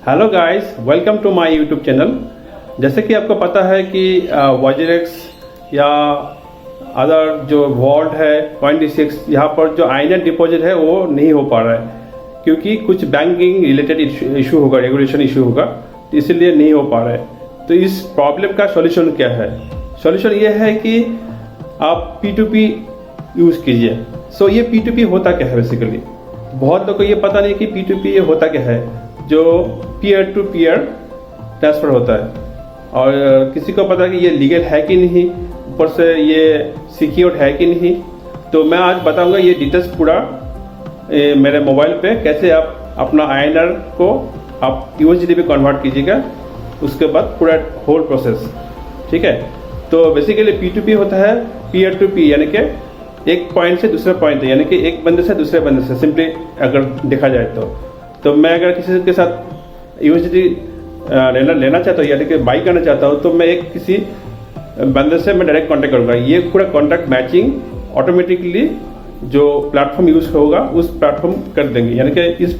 Hello guys, welcome to my YouTube channel. जैसे कि आपको पता है कि वाजिरेक्स या अदर जो वॉल्ट है Coin-D6, यहाँ पर जो आइनर डिपॉजिट है वो नहीं हो पा रहा है क्योंकि कुछ बैंकिंग रिलेटेड इशू होगा, रेगुलेशन इशू होगा, तो इसीलिए नहीं हो पा रहा है। तो इस प्रॉब्लम का सॉल्यूशन क्या है? सॉल्यूशन ये है कि आप P2P यूज़ कीजिए। सो ये P2P होता क्या है? बेसिकली बहुत लोगों को ये पता नहीं कि P2P ये होता क्या है। जो पीयर टू पीयर ट्रांसफ़र होता है और किसी को पता है कि ये लीगल है कि नहीं, ऊपर से ये सिक्योर्ड है कि नहीं। तो मैं आज बताऊंगा ये डिटेल्स पूरा मेरे मोबाइल पे कैसे आप अपना INR को आप USDT पे कन्वर्ट कीजिएगा, उसके बाद पूरा होल प्रोसेस। ठीक है, तो बेसिकली P2P होता है पीयर टू पी, यानी कि एक पॉइंट से दूसरे पॉइंट, यानी कि एक बंदे से दूसरे बंदे से, सिंपली अगर देखा जाए तो मैं अगर किसी के साथ USDT लेना चाहता हूँ यानी कि बाई करना चाहता हूँ, तो मैं एक किसी बंदे से मैं डायरेक्ट कांटेक्ट करूँगा। ये पूरा कॉन्टैक्ट मैचिंग ऑटोमेटिकली जो प्लेटफॉर्म यूज़ होगा उस प्लेटफॉर्म कर देंगे। यानी कि इस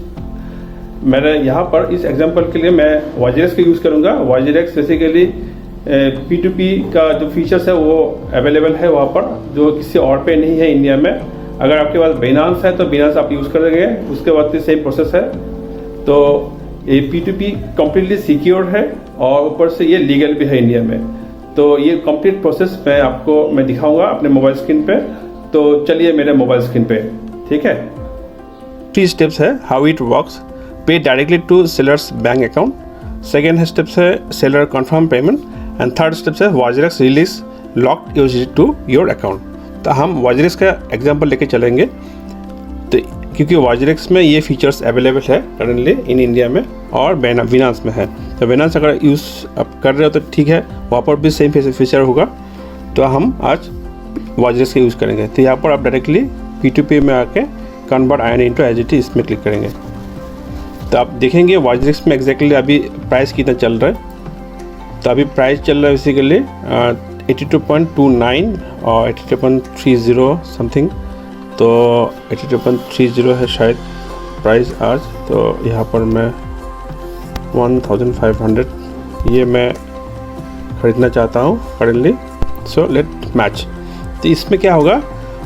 मेरे यहाँ पर इस एग्जांपल के लिए मैं वाजिरेक्स का यूज़ करूँगा। वाजिरेक्स बेसिकली P2P का जो फीचर्स है वो अवेलेबल है वहाँ पर, जो किसी और पे नहीं है इंडिया में। अगर आपके पास Binance है तो Binance आप यूज़ कर देंगे, उसके बाद सेम प्रोसेस है। तो ये P2P कम्प्लीटली सिक्योर है और ऊपर से ये लीगल भी है इंडिया में। तो ये कंप्लीट प्रोसेस मैं दिखाऊंगा अपने मोबाइल स्क्रीन पे। तो चलिए मेरे मोबाइल स्क्रीन पे, ठीक है। 3 स्टेप्स है how it works. Pay directly to seller's bank account. Second steps है seller confirm payment and third steps है WazirX release locked USDT to your account. तो हम वाजिरेक्स का एग्जांपल लेके चलेंगे, तो क्योंकि वाजिरेक्स में ये फीचर्स अवेलेबल है करंटली इन इंडिया में और Binance में है। तो Binance अगर यूज़ आप कर रहे हो तो ठीक है, वहाँ पर भी सेम फीचर होगा। तो हम आज वाजिरेक्स का यूज़ करेंगे। तो यहाँ पर आप डायरेक्टली P2P में आके कन्वर्ट INR इंटू USDT इसमें क्लिक करेंगे। तो आप देखेंगे वाजिरेक्स में एग्जैक्टली अभी प्राइस कितना चल रहा है। तो अभी प्राइस चल रहा है बेसिकली 82.29 और 82.30 समथिंग। तो 82.30 है शायद प्राइस आज। तो यहाँ पर मैं 1500 ये मैं ख़रीदना चाहता हूँ करेंटली। So let match. तो इसमें क्या होगा,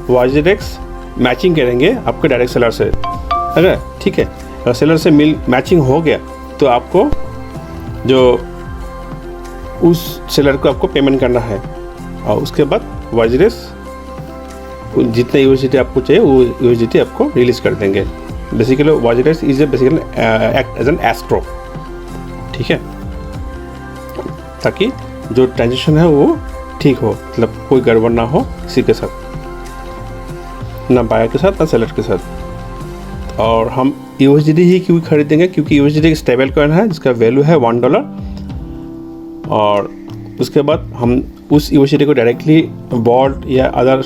वाजिरेक्स मैचिंग करेंगे आपके डायरेक्ट सेलर से। अगर ठीक है, अगर सेलर से मैचिंग हो गया तो आपको जो उस सेलर को आपको पेमेंट करना है और उसके बाद वाजिरेक्स जितने USDT आपको चाहिए वो USDT आपको रिलीज़ कर देंगे। Basically WazirX is basically act as an escrow, ठीक है, ताकि जो ट्रांजेक्शन है वो ठीक हो, मतलब कोई गड़बड़ ना हो किसी के साथ, ना बायर के साथ ना सेलर के साथ। और हम USDT ही क्यों खरीदेंगे, क्योंकि USDT एक स्टेबल कॉइन है जिसका वैल्यू है $1। और उसके बाद हम उस USDT को डायरेक्टली वॉल्ट या अदर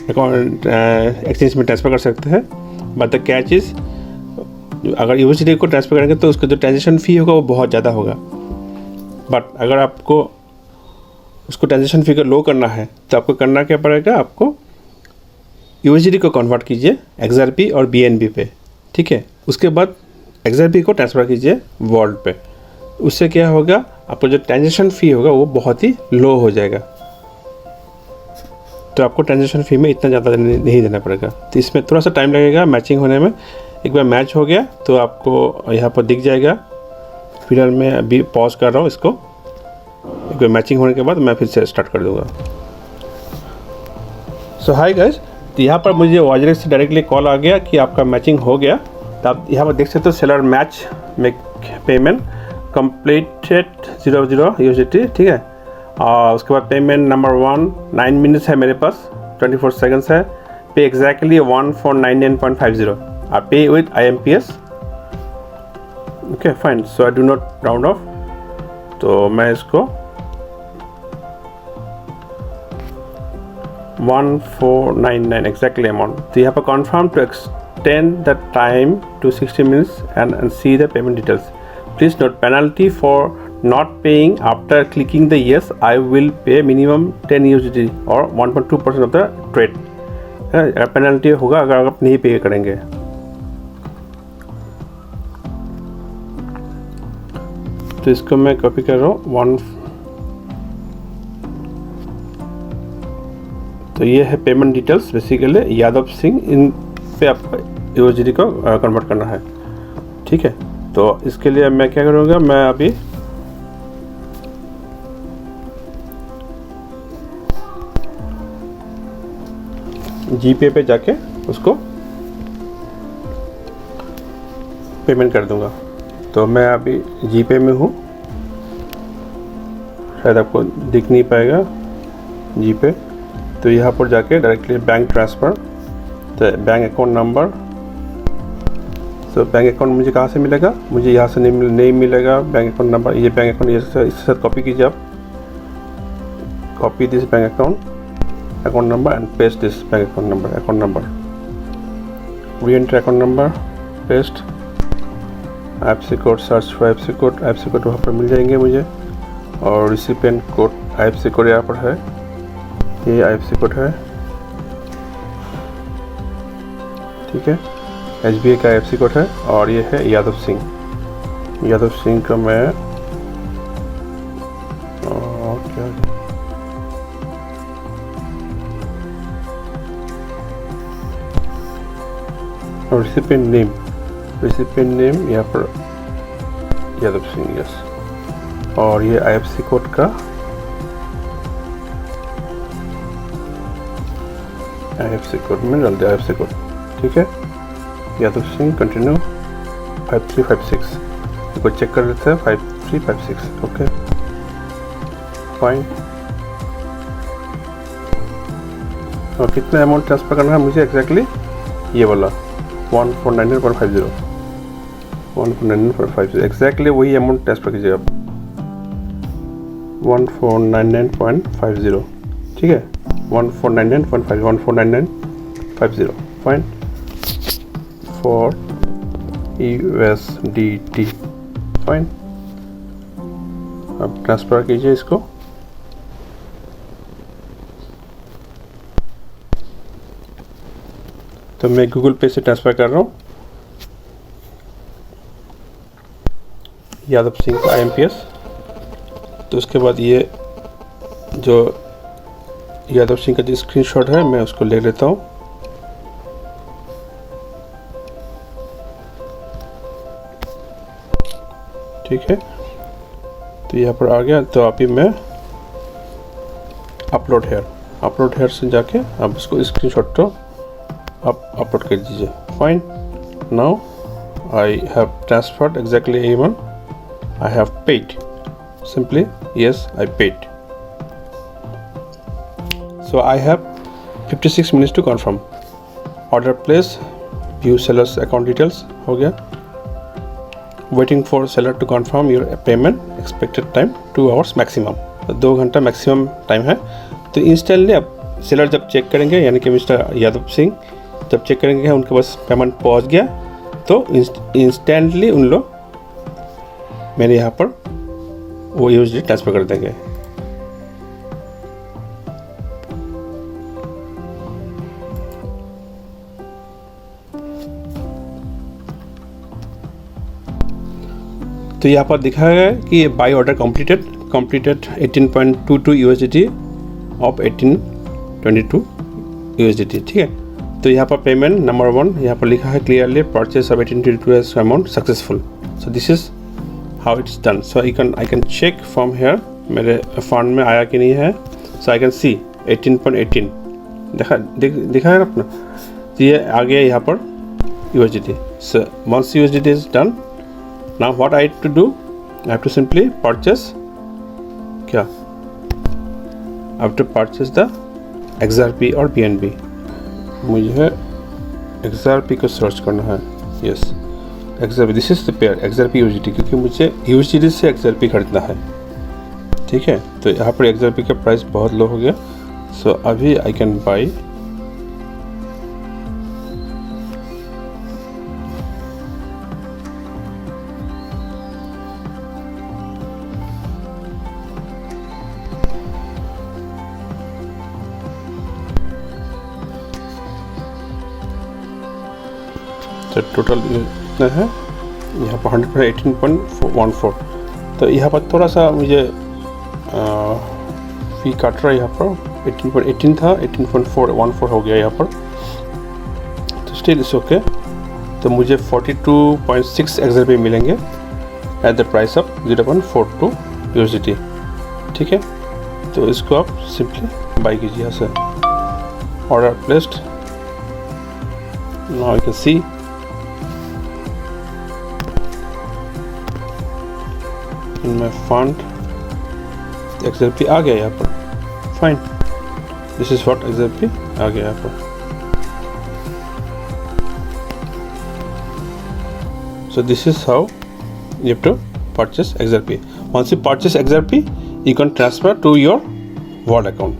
अकाउंट एक्सचेंज में ट्रांसफ़र कर सकते हैं। बट द कैच इज़, अगर USDT को ट्रांसफ़र करेंगे तो उसका जो ट्रांजेक्शन फ़ी होगा वो बहुत ज़्यादा होगा। बट अगर आपको उसको ट्रांजेक्शन फ़ी को लो करना है तो आपको करना क्या पड़ेगा, आपको USDT को कन्वर्ट कीजिए XRP और BNB पे, ठीक है। उसके बाद XRP को ट्रांसफ़र कीजिए वॉल्ट पे। उससे क्या होगा, आपको जो ट्रांजेक्शन फ़ी होगा वो बहुत ही लो हो जाएगा। तो आपको ट्रांजेक्शन फ़ी में इतना ज़्यादा नहीं देना पड़ेगा। तो इसमें थोड़ा सा टाइम लगेगा मैचिंग होने में। एक बार मैच हो गया तो आपको यहाँ पर दिख जाएगा। फिलहाल मैं अभी पॉज कर रहा हूँ इसको। एक बार मैचिंग होने के बाद मैं फिर से स्टार्ट कर दूँगा। सो हाय गाइस, तो यहाँ पर मुझे वाजिरेक्स से डायरेक्टली कॉल आ गया कि आपका मैचिंग हो गया। तो आप यहाँ पर देख सकते हो seller match make payment completed 00 USDT, ठीक है। और उसके बाद पेमेंट नंबर 1 9 मिनट्स है मेरे पास, 24 सेकंड्स है। पे एग्जैक्टली 1499.50 आप pay with IMPS। Okay fine, so I do not round off. तो मैं इसको 1499 एग्जैक्टली अमाउंट। तो यहाँ पर confirm to extend the time to 60 minutes and see the payment details. Please note penalty for not paying after clicking the yes, I will pay minimum 10 USDT or 1.2% of the trade। Penalty होगा अगर आप नहीं पे करेंगे। तो इसको मैं copy कर रहा हूँ तो ये है payment details basically Yadav Singh, इन पे आपको USDT को कन्वर्ट करना है। ठीक है, तो इसके लिए मैं क्या करूँगा, मैं अभी जीपे पे जाके उसको पेमेंट कर दूंगा। तो मैं अभी जीपे में हूँ, शायद आपको दिख नहीं पाएगा जीपे। तो यहाँ पर जाके डायरेक्टली बैंक ट्रांसफ़र, तो बैंक अकाउंट नंबर, तो बैंक अकाउंट मुझे कहाँ से मिलेगा, मुझे यहाँ से नहीं मिलेगा बैंक अकाउंट नंबर। ये बैंक अकाउंट इसके साथ कॉपी कीजिए आप, copy this bank account number and paste this bank account number, री enter account number, paste IFSC code, search for IFSC code वहाँ पर मिल जाएंगे मुझे। और रिसिपिएंट कोड IFSC कोड यहाँ पर है, ये IFSC कोड है। ठीक है, SBI का IFSC कोड है। और ये है यादव सिंह का मैं क्या और रिसिपिएंट नेम यहाँ पर यादव सिंह, यस। और ये IFSC कोड का IFSC कोड में डाल दिया, IFSC कोड। ठीक है, यादव सिंह कंटिन्यू 5356, इसको चेक कर लेते हैं 5356। Okay fine. और कितना अमाउंट ट्रांसफ़र करना है मुझे एग्जैक्टली, ये वाला 1499.50, 1499.50 एग्जैक्टली वही अमाउंट ट्रांसफ़र कीजिए आप, 1499.50। ठीक है, 1499.50 फाइन फॉर USDT फाइन। अब ट्रांसफ़र कीजिए इसको। तो मैं गूगल पे से ट्रांसफ़र कर रहा हूँ यादव सिंह का IMPS। तो उसके बाद ये जो यादव सिंह का जो स्क्रीनशॉट है मैं उसको ले लेता हूँ। ठीक है, तो यहाँ पर आ गया। तो अभी मैं अपलोड हेयर से जाके आप उसको स्क्रीनशॉट तो आप अपलोड कर दीजिए। Fine, now I have transferred exactly A1, I have paid, simply yes I paid. So I have 56 minutes to confirm. Order place, view seller's account details हो गया। Waiting for seller to confirm your payment, expected time 2 hours maximum, 2 घंटा maximum time है। तो instantly अब seller जब check करेंगे, यानी कि मिस्टर यादव सिंह जब चेक करेंगे उनके पास पेमेंट पहुंच गया, तो इंस्टेंटली उन लोग मेरे यहाँ पर वो USDT ट्रांसफ़र कर देंगे। तो यहाँ पर दिखा है कि by order completed 18.22 USDT of 1822 USDT। ठीक है, तो यहाँ पर पेमेंट नंबर 1 यहाँ पर लिखा है clearly, purchase of 1822 amount successful. So this is how it's done. So I can check from here मेरे फंड में आया कि नहीं है। सो आई कैन सी 18.18 दिखा है अपना, तो ये आ गया यहाँ पर USDT। So once USDT is done, now what I have to do, I have to simply purchase क्या, I have to purchase the XRP और BNB। मुझे XRP को सर्च करना है, yes XRP, this is the pair XRP USDT, क्योंकि मुझे USDT से XRP खरीदना है। ठीक है, तो यहाँ पर XRP का प्राइस बहुत लो हो गया। सो अभी आई कैन बाई तो टोटल इतना है यहाँ पर 118.14। तो तो यहाँ पर थोड़ा सा मुझे फी काट रहा है। यहाँ पर 18.18 था, 18.414 हो गया यहाँ पर, तो स्टिल इट्स ओके। तो मुझे 42.6 XRP मिलेंगे at the price of 0.42 USDT। ठीक है, तो इसको आप सिंपली बाई कीजिए यहाँ से। Order placed, now you can see in my fund XRP आ गया यहाँ पर। Fine, this is what XRP आ गया यहाँ पर। So this is how you have to purchase XRP. Once you purchase XRP, you can transfer to your Vault account.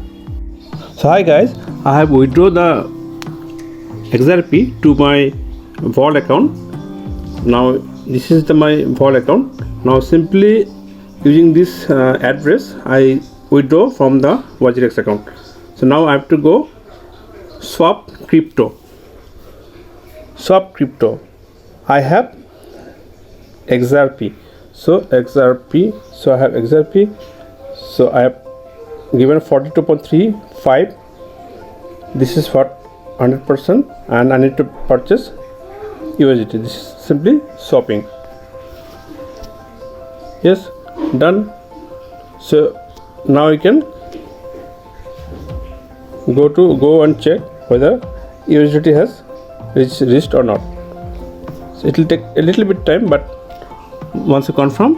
So hi guys, I have withdrawn the XRP to my Vault account. Now this is my Vault account. Now simply using this address, I withdraw from the WazirX account. So now I have to go swap crypto. Swap crypto. I have XRP. So XRP. So I have XRP. So I have given 42.35. This is what 100%, and I need to purchase USDT. This is simply swapping. Yes, done. So now you can go and check whether USDT has reached or not. So it will take a little bit time, but once you confirm,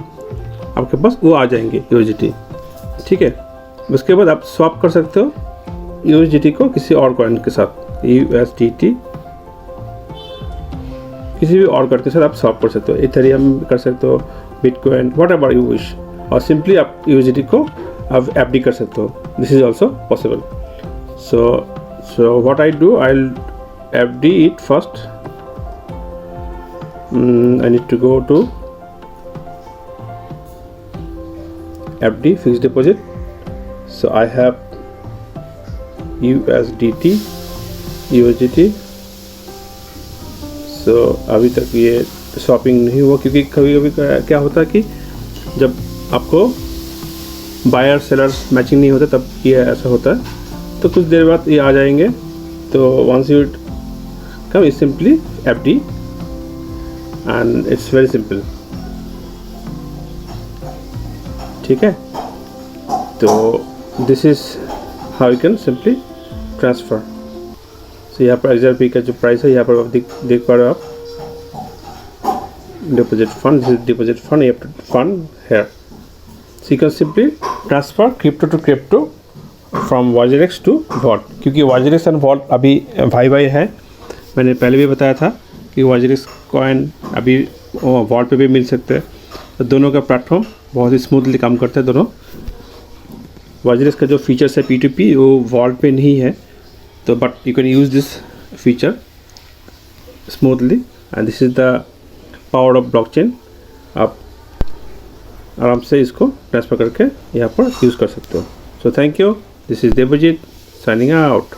आपके पास वो आ जाएंगे USDT। ठीक है, उसके बाद आप swap कर सकते हो USDT को किसी और कॉइन के साथ। USDT किसी भी और कॉइन के साथ आप स्वैप कर सकते हो। इथेरियम कर सकते हो, बिटकॉइन, व्हाटएवर यू विश, और सिंपली आप USDT को आप FD कर सकते हो। This is also possible. So what I do, I will FD it first. I need to go to FD, fixed deposit. So I have USDT, so अभी तक ये शॉपिंग नहीं हुआ, क्योंकि कभी कभी क्या होता है कि जब आपको बायर सेलर मैचिंग नहीं होता तब ये ऐसा होता है। तो कुछ देर बाद ये आ जाएंगे। तो once you come is simply FD, and it's very simple। ठीक है, तो this is how you can simply transfer. तो यहाँ पर XRP का जो प्राइस है यहाँ पर आप देख पा रहे हो आप। Deposit fund, this is deposit fund, you have to fund here। So you can simply transfer crypto to crypto from WazirX to Vault, क्योंकि WazirX and Vault अभी भाई है। मैंने पहले भी बताया था कि WazirX कॉइन अभी वॉल्ट पे भी मिल सकते हैं। तो दोनों का प्लेटफॉर्म बहुत ही स्मूथली काम करते हैं दोनों। WazirX का जो फीचर्स है P2P वो वॉल्ट पे नहीं है, तो but you can use this feature smoothly, and this is the power of blockchain. आप आराम से इसको ट्रांसफ़र करके यहाँ पर यूज़ कर सकते हो। So thank you, this is Devjeet signing out.